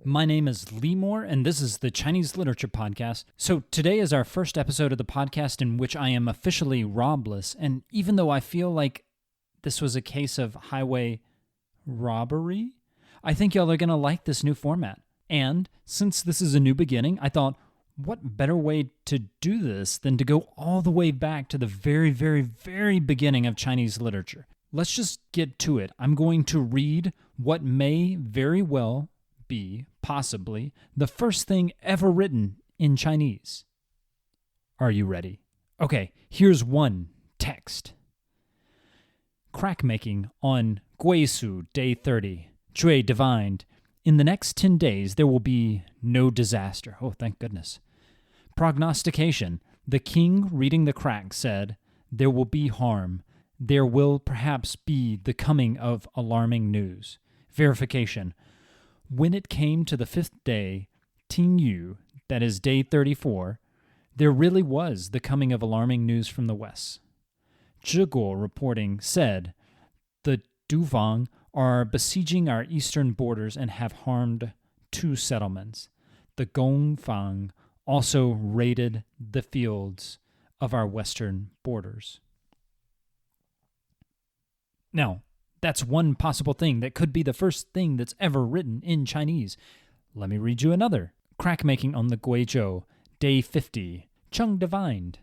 My name is Lee Moore, and this is the Chinese Literature Podcast. So today is our first episode of the podcast in which I am officially Robless, and even though I feel like this was a case of highway robbery, I think y'all are going to like this new format. And since this is a new beginning, I thought, what better way to do this than to go all the way back to the very, very, very beginning of Chinese literature? Let's just get to it. I'm going to read what may very well be, possibly, the first thing ever written in Chinese. Are you ready? Okay, here's one text. Crack making on Guisu, day 30. Jue divined, in the next 10 days there will be no disaster. Oh, thank goodness. Prognostication. The king, reading the crack, said, there will be harm. There will perhaps be the coming of alarming news. Verification. When it came to the 5th day, Ting Yu, that is day 34, there really was the coming of alarming news from the west. Zhiguo reporting said, the Dufang are besieging our eastern borders and have harmed 2 settlements. The Gongfang also raided the fields of our western borders. Now, that's one possible thing that could be the first thing that's ever written in Chinese. Let me read you another. Crack making on the Guizhou, day 50. Cheng divined.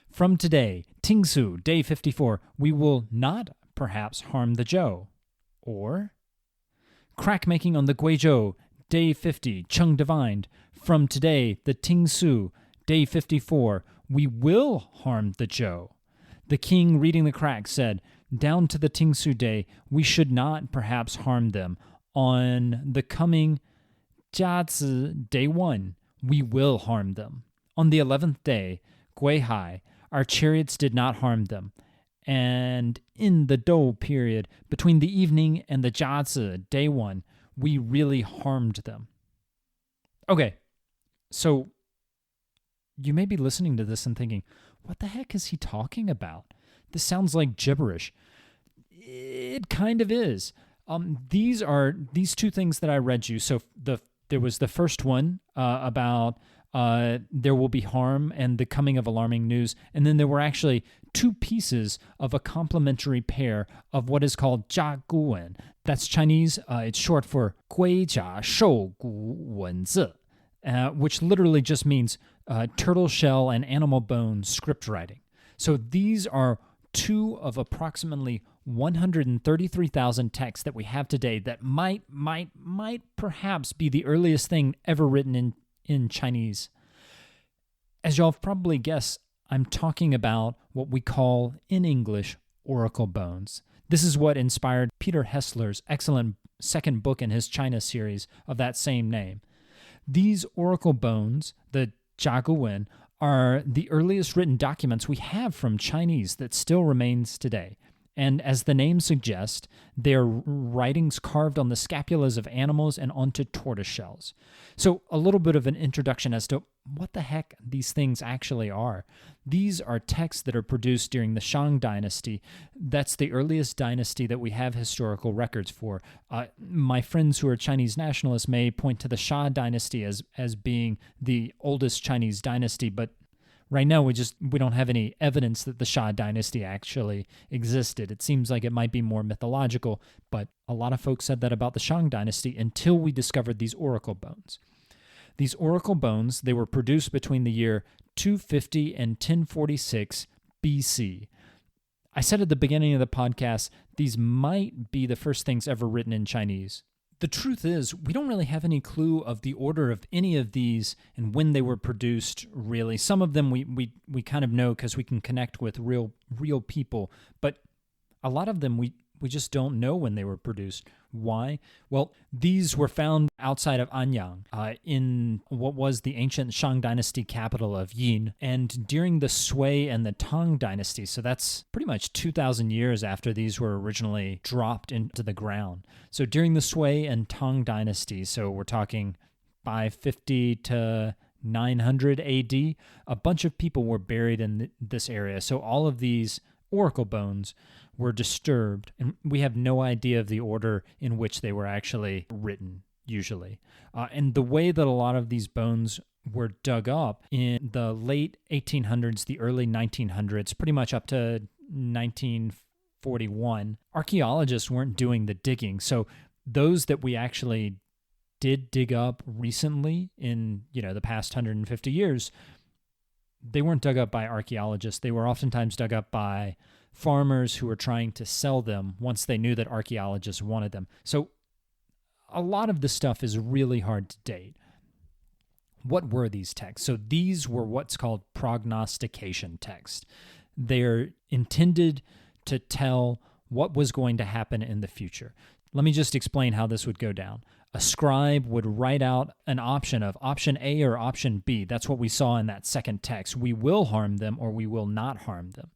From today, Tingsu, day 54, we will not perhaps harm the Zhou. Or, crack making on the Guizhou, day 50, Cheng divined. From today, the Tingsu, day 54, we will harm the Zhou. The king, reading the crack, said, down to the Tingsu day, we should not perhaps harm them. On the coming Jiazi, day 1, we will harm them. On the 11th day, Guihai, our chariots did not harm them. And in the Dou period, between the evening and the Jiazi, day 1, we really harmed them. Okay, so you may be listening to this and thinking, what the heck is he talking about? This sounds like gibberish. It kind of is. These 2 things that I read you. So there was the first one about there will be harm and the coming of alarming news. And then there were actually 2 pieces of a complementary pair of what is called Jia Gu Wen. That's Chinese. It's short for Gui Jia Shou Gu Wen Zi, which literally just means turtle shell and animal bone script writing. So these are 2 of approximately 133,000 texts that we have today that might perhaps be the earliest thing ever written in Chinese. As y'all have probably guessed, I'm talking about what we call in English oracle bones. This is what inspired Peter Hessler's excellent second book in his China series of that same name. These oracle bones, the Jia Gu Wen, are the earliest written documents we have from Chinese that still remains today. And as the name suggests, they're writings carved on the scapulas of animals and onto tortoise shells. So a little bit of an introduction as to what the heck these things actually are. These are texts that are produced during the Shang Dynasty. That's the earliest dynasty that we have historical records for. My friends who are Chinese nationalists may point to the Shah Dynasty as being the oldest Chinese dynasty, but right now, we don't have any evidence that the Shah dynasty actually existed. It seems like it might be more mythological, but a lot of folks said that about the Shang dynasty until we discovered these oracle bones. These oracle bones, they were produced between the year 250 and 1046 BC. I said at the beginning of the podcast, these might be the first things ever written in Chinese. The truth is, we don't really have any clue of the order of any of these and when they were produced, really. Some of them we kind of know because we can connect with real people, but a lot of them we just don't know when they were produced. Why? Well, these were found outside of Anyang in what was the ancient Shang dynasty capital of Yin, and during the Sui and the Tang dynasty, so that's pretty much 2,000 years after these were originally dropped into the ground. So during the Sui and Tang dynasty, so we're talking 550 to 900 AD, a bunch of people were buried in this area. So all of these oracle bones were disturbed, and we have no idea of the order in which they were actually written. usually. And the way that a lot of these bones were dug up in the late 1800s, the early 1900s, pretty much up to 1941, archaeologists weren't doing the digging. So those that we actually did dig up recently in, the past 150 years, they weren't dug up by archaeologists. They were oftentimes dug up by farmers who were trying to sell them once they knew that archaeologists wanted them. So a lot of this stuff is really hard to date. What were these texts? So these were what's called prognostication texts. They're intended to tell what was going to happen in the future. Let me just explain how this would go down. A scribe would write out an option of option A or option B. That's what we saw in that second text. We will harm them or we will not harm them.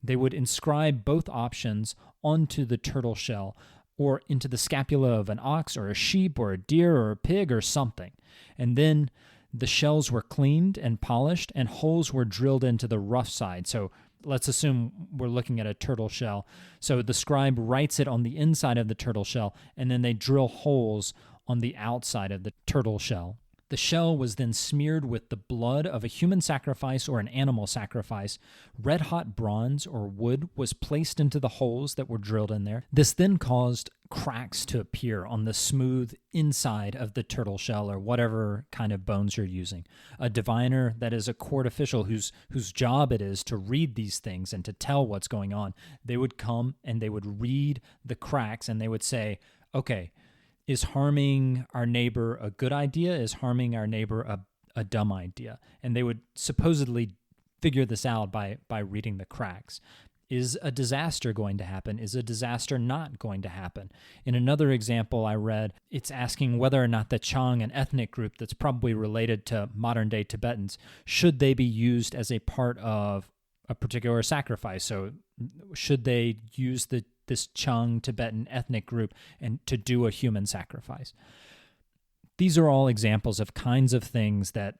They would inscribe both options onto the turtle shell or into the scapula of an ox or a sheep or a deer or a pig or something. And then the shells were cleaned and polished and holes were drilled into the rough side. So let's assume we're looking at a turtle shell. So the scribe writes it on the inside of the turtle shell, and then they drill holes on the outside of the turtle shell. The shell was then smeared with the blood of a human sacrifice or an animal sacrifice. Red-hot bronze or wood was placed into the holes that were drilled in there. This then caused cracks to appear on the smooth inside of the turtle shell or whatever kind of bones you're using. A diviner, that is a court official whose job it is to read these things and to tell what's going on, they would come and they would read the cracks and they would say, okay, is harming our neighbor a good idea? Is harming our neighbor a dumb idea? And they would supposedly figure this out by reading the cracks. Is a disaster going to happen? Is a disaster not going to happen? In another example I read, it's asking whether or not the Chang, an ethnic group that's probably related to modern-day Tibetans, should they be used as a part of a particular sacrifice? So should they use this Chang Tibetan ethnic group and to do a human sacrifice? These are all examples of kinds of things that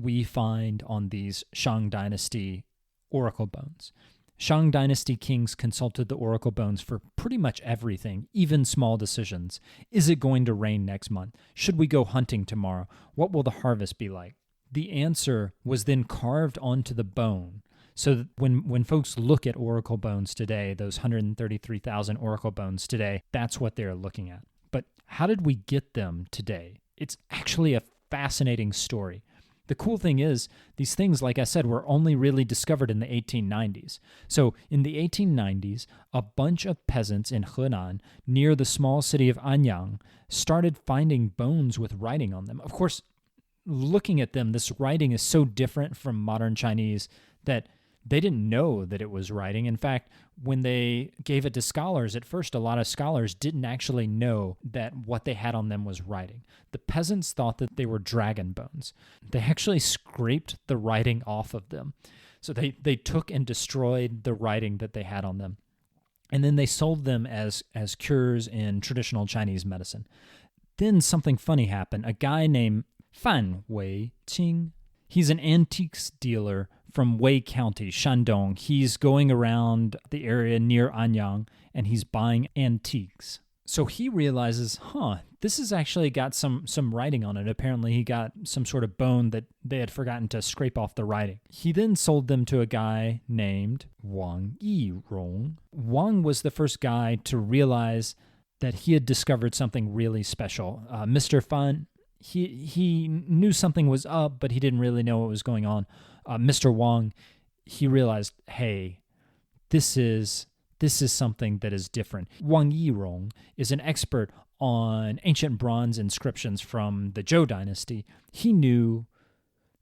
we find on these Shang Dynasty oracle bones. Shang Dynasty kings consulted the oracle bones for pretty much everything, even small decisions. Is it going to rain next month? Should we go hunting tomorrow? What will the harvest be like? The answer was then carved onto the bone. So that when folks look at oracle bones today, those 133,000 oracle bones today, that's what they're looking at. But how did we get them today? It's actually a fascinating story. The cool thing is, these things, like I said, were only really discovered in the 1890s. So in the 1890s, a bunch of peasants in Henan, near the small city of Anyang, started finding bones with writing on them. Of course, looking at them, this writing is so different from modern Chinese that they didn't know that it was writing. In fact, when they gave it to scholars, at first a lot of scholars didn't actually know that what they had on them was writing. The peasants thought that they were dragon bones. They actually scraped the writing off of them. So they took and destroyed the writing that they had on them. And then they sold them as cures in traditional Chinese medicine. Then something funny happened. A guy named Fan Wei Qing, he's an antiques dealer from Wei County, Shandong. He's going around the area near Anyang, and he's buying antiques. So he realizes, this has actually got some writing on it. Apparently he got some sort of bone that they had forgotten to scrape off the writing. He then sold them to a guy named Wang Yirong. Wang was the first guy to realize that he had discovered something really special. Mr. Fan, he knew something was up, but he didn't really know what was going on. Mr. Wang, he realized, hey, this is something that is different. Wang Yirong is an expert on ancient bronze inscriptions from the Zhou dynasty. He knew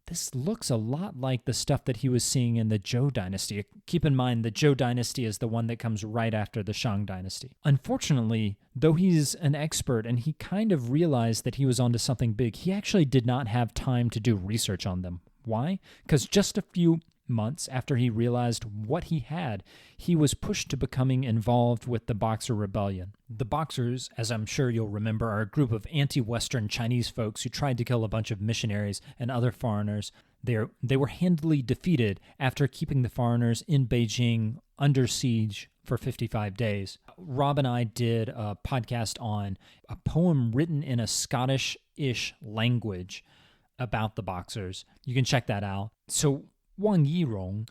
this looks a lot like the stuff that he was seeing in the Zhou dynasty. Keep in mind, the Zhou dynasty is the one that comes right after the Shang dynasty. Unfortunately, though he's an expert and he kind of realized that he was onto something big, he actually did not have time to do research on them. Why? Because just a few months after he realized what he had, he was pushed to becoming involved with the Boxer Rebellion. The Boxers, as I'm sure you'll remember, are a group of anti-Western Chinese folks who tried to kill a bunch of missionaries and other foreigners. They were handily defeated after keeping the foreigners in Beijing under siege for 55 days. Rob and I did a podcast on a poem written in a Scottish-ish language about the Boxers. You can check that out. So Wang Yirong,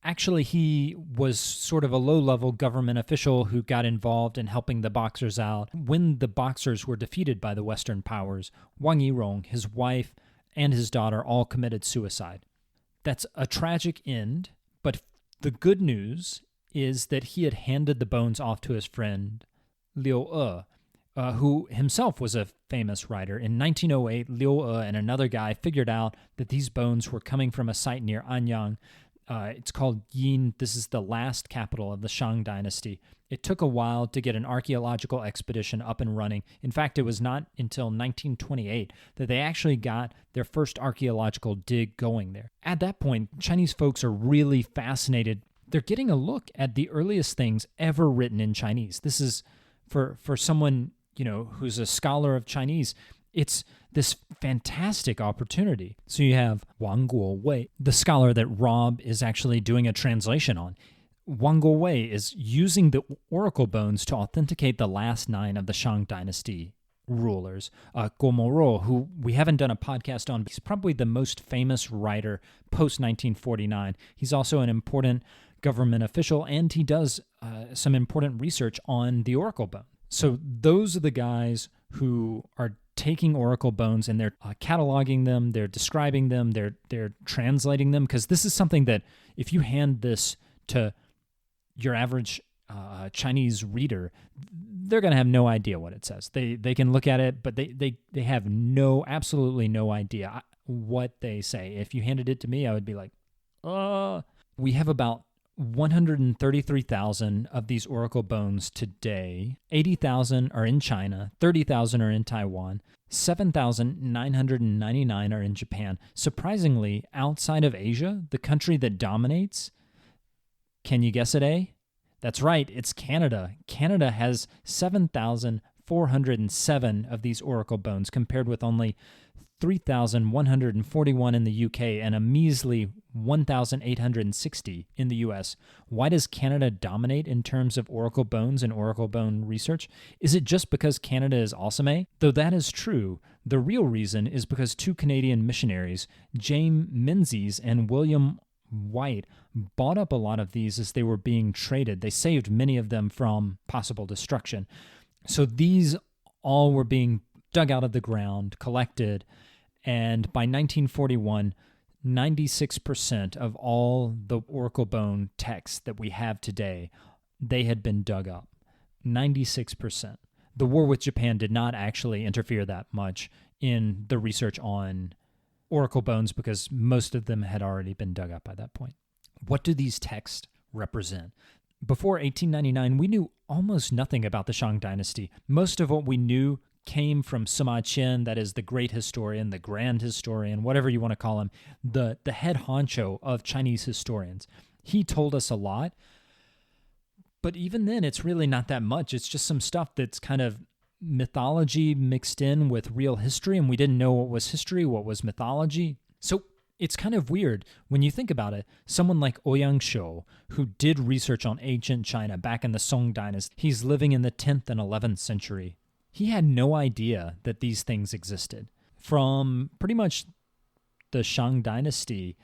actually, he was sort of a low-level government official who got involved in helping the Boxers out. When the Boxers were defeated by the Western powers, Wang Yirong, his wife, and his daughter all committed suicide. That's a tragic end, but the good news is that he had handed the bones off to his friend Liu E, who himself was a famous writer. In 1908, Liu E and another guy figured out that these bones were coming from a site near Anyang. It's called Yin. This is the last capital of the Shang dynasty. It took a while to get an archaeological expedition up and running. In fact, it was not until 1928 that they actually got their first archaeological dig going there. At that point, Chinese folks are really fascinated. They're getting a look at the earliest things ever written in Chinese. This is, for someone, who's a scholar of Chinese, it's this fantastic opportunity. So you have Wang Guowei, the scholar that Rob is actually doing a translation on. Wang Guowei is using the oracle bones to authenticate the last 9 of the Shang dynasty rulers. Guo Moruo, who we haven't done a podcast on, he's probably the most famous writer post-1949. He's also an important government official, and he does some important research on the oracle bone. So those are the guys who are taking oracle bones and they're cataloging them, they're describing them, they're translating them, because this is something that if you hand this to your average Chinese reader, they're going to have no idea what it says. They can look at it, but they have absolutely no idea what they say. If you handed it to me, I would be like, We have about 133,000 of these oracle bones today. 80,000 are in China, 30,000 are in Taiwan, 7,999 are in Japan. Surprisingly, outside of Asia, the country that dominates, can you guess it, eh? That's right, it's Canada. Canada has 7,407 of these oracle bones, compared with only 3,141 in the UK and a measly 1,860 in the US. Why does Canada dominate in terms of oracle bones and oracle bone research? Is it just because Canada is awesome, eh? Though that is true, the real reason is because 2 Canadian missionaries, James Menzies and William White, bought up a lot of these as they were being traded. They saved many of them from possible destruction. So these all were being dug out of the ground, collected, and by 1941, 96% of all the oracle bone texts that we have today, they had been dug up. 96%. The war with Japan did not actually interfere that much in the research on oracle bones because most of them had already been dug up by that point. What do these texts represent? Before 1899, we knew almost nothing about the Shang dynasty. Most of what we knew came from Sima Qian, that is the great historian, the grand historian, whatever you want to call him, the head honcho of Chinese historians. He told us a lot, but even then, it's really not that much. It's just some stuff that's kind of mythology mixed in with real history, and we didn't know what was history, what was mythology. So it's kind of weird when you think about it. Someone like Ouyang Shou, who did research on ancient China back in the Song dynasty, he's living in the 10th and 11th century. He had no idea that these things existed. From pretty much the Shang dynasty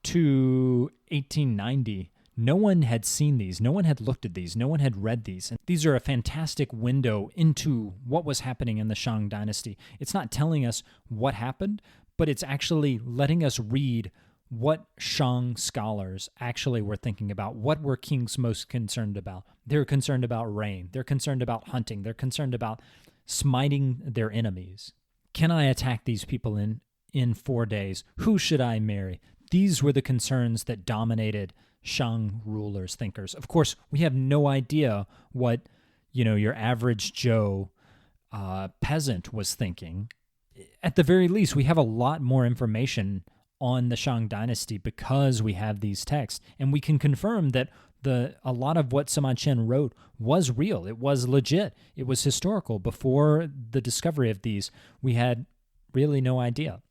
to 1890, no one had seen these, no one had looked at these, no one had read these. And these are a fantastic window into what was happening in the Shang dynasty. It's not telling us what happened, but it's actually letting us read what Shang scholars actually were thinking about. What were kings most concerned about? They're concerned about rain. They're concerned about hunting. They're concerned about smiting their enemies. Can I attack these people in 4 days? Who should I marry? These were the concerns that dominated Shang rulers, thinkers. Of course, we have no idea what, your average Joe peasant was thinking. At the very least, we have a lot more information on the Shang dynasty because we have these texts, and we can confirm that a lot of what Sima Qian wrote was real. It was legit. It was historical. Before the discovery of these, we had really no idea.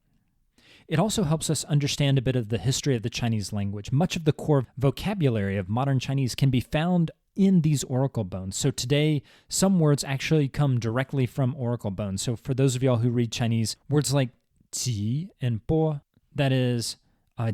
It also helps us understand a bit of the history of the Chinese language. Much of the core vocabulary of modern Chinese can be found in these oracle bones. So today, some words actually come directly from oracle bones. So for those of y'all who read Chinese, words like ji and bo, that is,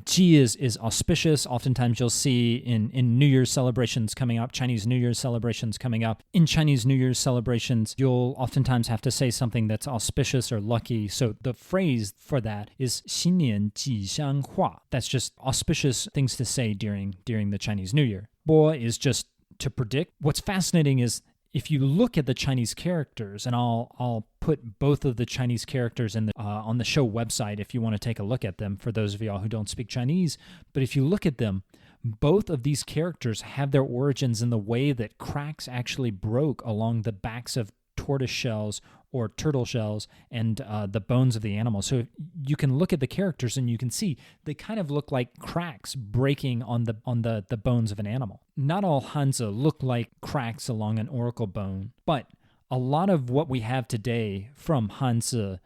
ji is auspicious. Oftentimes you'll see in New Year's celebrations coming up, Chinese New Year's celebrations coming up. In Chinese New Year's celebrations, you'll oftentimes have to say something that's auspicious or lucky. So the phrase for that is 新年吉祥话. That's just auspicious things to say during the Chinese New Year. Bo is just to predict. What's fascinating is if you look at the Chinese characters, and I'll put both of the Chinese characters in on the show website if you want to take a look at them for those of y'all who don't speak Chinese. But if you look at them, both of these characters have their origins in the way that cracks actually broke along the backs of tortoise shells or turtle shells and the bones of the animal. So you can look at the characters and you can see they kind of look like cracks breaking on the bones of an animal. Not all Hanzi look like cracks along an oracle bone, but a lot of what we have today from Hanzi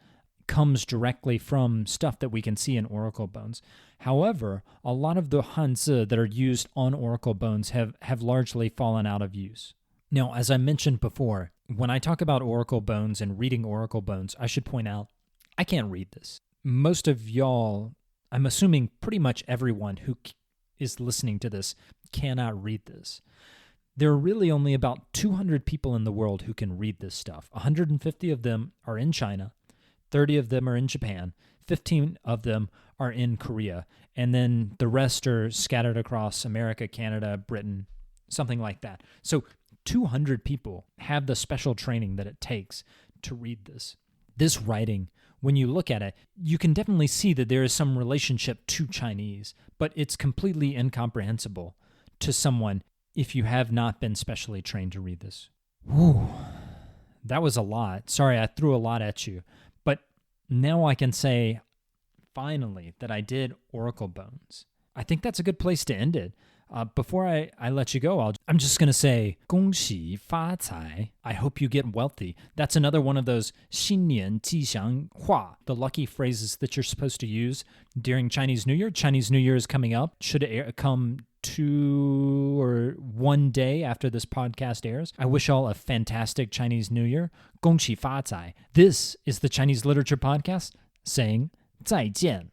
comes directly from stuff that we can see in oracle bones. However, a lot of the Hanzi that are used on oracle bones have largely fallen out of use. Now, as I mentioned before, when I talk about oracle bones and reading oracle bones, I should point out, I can't read this. Most of y'all, I'm assuming pretty much everyone who is listening to this cannot read this. There are really only about 200 people in the world who can read this stuff. 150 of them are in China, 30 of them are in Japan, 15 of them are in Korea, and then the rest are scattered across America, Canada, Britain, something like that. So 200 people have the special training that it takes to read this. This writing, when you look at it, you can definitely see that there is some relationship to Chinese, but it's completely incomprehensible to someone if you have not been specially trained to read this. Whew, that was a lot. Sorry, I threw a lot at you. But now I can say, finally, that I did oracle bones. I think that's a good place to end it. Before I let you go, I'm just going to say, 恭喜发财. I hope you get wealthy. That's another one of those 新年吉祥话, the lucky phrases that you're supposed to use during Chinese New Year. Chinese New Year is coming up. Should come 2 or 1 day after this podcast airs. I wish all a fantastic Chinese New Year. 恭喜发财. This is the Chinese Literature Podcast saying 再见.